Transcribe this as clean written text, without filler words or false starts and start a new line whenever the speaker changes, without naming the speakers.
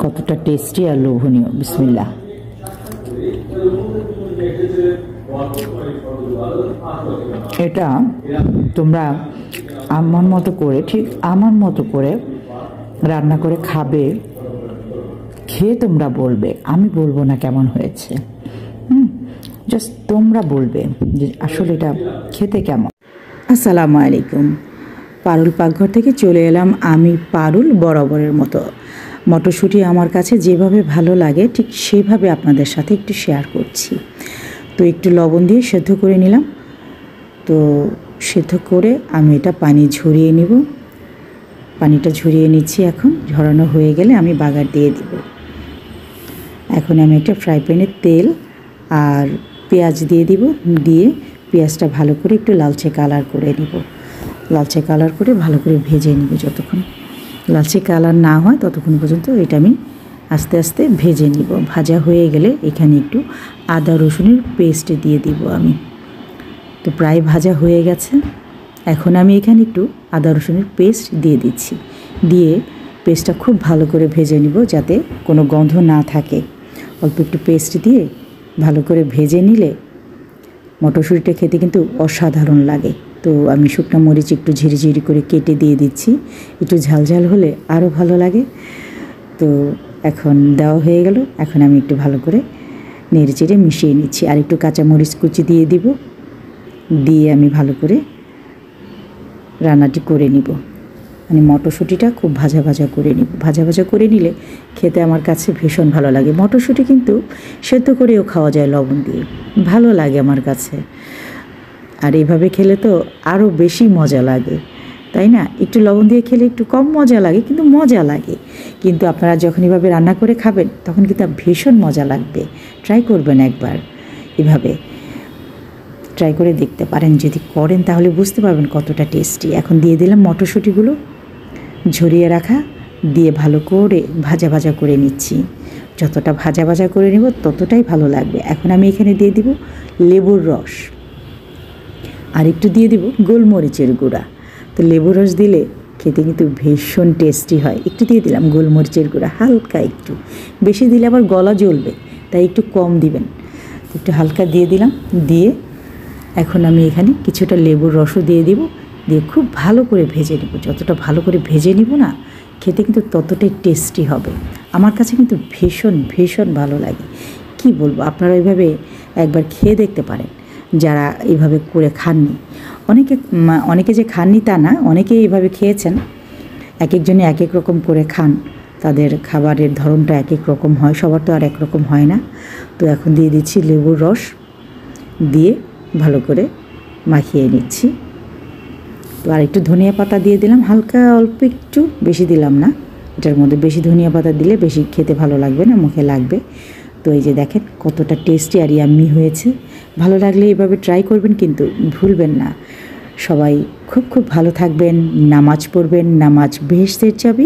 কতটা টেস্টি আর লোভনীয়। বিসমিল্লাহ। এটা তোমরা আমার মতো করে, ঠিক আমার মতো করে রান্না করে খাবে, খেয়ে তোমরা বলবে, আমি বলবো না কেমন হয়েছে। জাস্ট তোমরা বলবে যে আসলে এটা খেতে কেমন। আসসালামু আলাইকুম। পারুল পাকঘর থেকে চলে এলাম আমি, পারুল বরাবরের মতো। মটরশুঁটি আমার কাছে যেভাবে ভালো লাগে ঠিক সেভাবে আপনাদের সাথে একটু শেয়ার করছি। তো একটু লবণ দিয়ে সেদ্ধ করে নিলাম। তো সেদ্ধ করে আমি এটা পানি ঝরিয়ে নিব। পানিটা ঝরিয়ে নিচ্ছি। এখন ঝরানো হয়ে গেলে আমি বাগার দিয়ে দিব। এখন আমি একটা ফ্রাই প্যানে তেল আর পেঁয়াজ দিয়ে দিব। দিয়ে পেঁয়াজটা ভালো করে একটু লালচে কালার করে নিব। লালচে কালার করে ভালো করে ভেজে নিব। যতক্ষণ লালচে কালার না হয় ততক্ষণ পর্যন্ত এটা আমি আস্তে আস্তে ভেজে নিব। ভাজা হয়ে গেলে এখানে একটু আদা রসুনের পেস্ট দিয়ে দিব আমি। তো প্রায় ভাজা হয়ে গেছে। এখন আমি এখানে একটু আদা রসুনের পেস্ট দিয়ে দিচ্ছি। দিয়ে পেস্টটা খুব ভালো করে ভেজে নিব যাতে কোনো গন্ধ না থাকে। অল্প একটু পেস্ট দিয়ে ভালো করে ভেজে নিলে মটরশুঁটিটা খেতে কিন্তু অসাধারণ লাগে। তো আমি শুকনো মরিচ একটু ঝিরিঝিরি করে কেটে দিয়ে দিচ্ছি। একটু ঝালঝাল হলে আরও ভালো লাগে। তো এখন দেওয়া হয়ে গেল। এখন আমি একটু ভালো করে নেড়ে চেড়ে মিশিয়ে নিচ্ছি। আর একটু কাঁচামরিচ কুচি দিয়ে দিব। দিয়ে আমি ভালো করে রান্নাটি করে নিব। মানে মটরশুঁটিটা খুব ভাজা ভাজা করে নিব। ভাজা ভাজা করে নিলে খেতে আমার কাছে ভীষণ ভালো লাগে। মটরশুঁটি কিন্তু সেদ্ধ করেও খাওয়া যায় লবণ দিয়ে, ভালো লাগে আমার কাছে। আর এইভাবে খেলে তো আরও বেশি মজা লাগে, তাই না? একটু লবণ দিয়ে খেলে একটু কম মজা লাগে, কিন্তু মজা লাগে। কিন্তু আপনারা যখন এভাবে রান্না করে খাবেন তখন কিন্তু ভীষণ মজা লাগবে। ট্রাই করবেন একবার, এভাবে ট্রাই করে দেখতে পারেন। যদি করেন তাহলে বুঝতে পারবেন কতটা টেস্টি। এখন দিয়ে দিলাম মটরশুঁটিগুলো ঝরিয়ে রাখা, দিয়ে ভালো করে ভাজা ভাজা করে নিচ্ছি। যতটা ভাজা ভাজা করে নেব ততটাই ভালো লাগবে। এখন আমি এখানে দিয়ে দিব লেবুর রস, আর একটু দিয়ে দিব গোলমরিচের গুঁড়া। তো লেবুর রস দিলে খেতে কিন্তু ভীষণ টেস্টি হয়। একটু দিয়ে দিলাম গোলমরিচের গুঁড়া, হালকা একটু, বেশি দিলে আবার গলা জ্বলবে, তাই একটু কম দিবেন। একটু হালকা দিয়ে দিলাম। দিয়ে এখন আমি এখানে কিছুটা লেবুর রসও দিয়ে দিব। দিয়ে খুব ভালো করে ভেজে নেব। যতটা ভালো করে ভেজে নিব না, খেতে কিন্তু ততটাই টেস্টি হবে। আমার কাছে কিন্তু ভীষণ ভীষণ ভালো লাগে। কি বলবো, আপনারা এইভাবে একবার খেয়ে দেখতে পারেন যারা এইভাবে করে খাননি। অনেকে যে খাননি তা না, অনেকে এইভাবে খেয়েছেন। এক একজনে এক এক রকম করে খান, তাদের খাবারের ধরনটা এক এক রকম হয়, সবার তো আর এক রকম হয় না। তো এখন দিয়ে দিচ্ছি লেবুর রস, দিয়ে ভালো করে মাখিয়ে নিচ্ছি। তো আর একটু ধনিয়া পাতা দিয়ে দিলাম, হালকা অল্প একটু, বেশি দিলাম না। এটার মধ্যে বেশি ধনিয়া পাতা দিলে বেশি খেতে ভালো লাগবে না, মুখে লাগবে। তো এই যে দেখেন কতটা টেস্টি আর ইয়াম্মি হয়েছে। ভালো লাগলে এইভাবে ট্রাই করবেন, কিন্তু ভুলবেন না। সবাই খুব খুব ভালো থাকবেন, নামাজ পড়বেন। নামাজ বেহেশতের চাবি।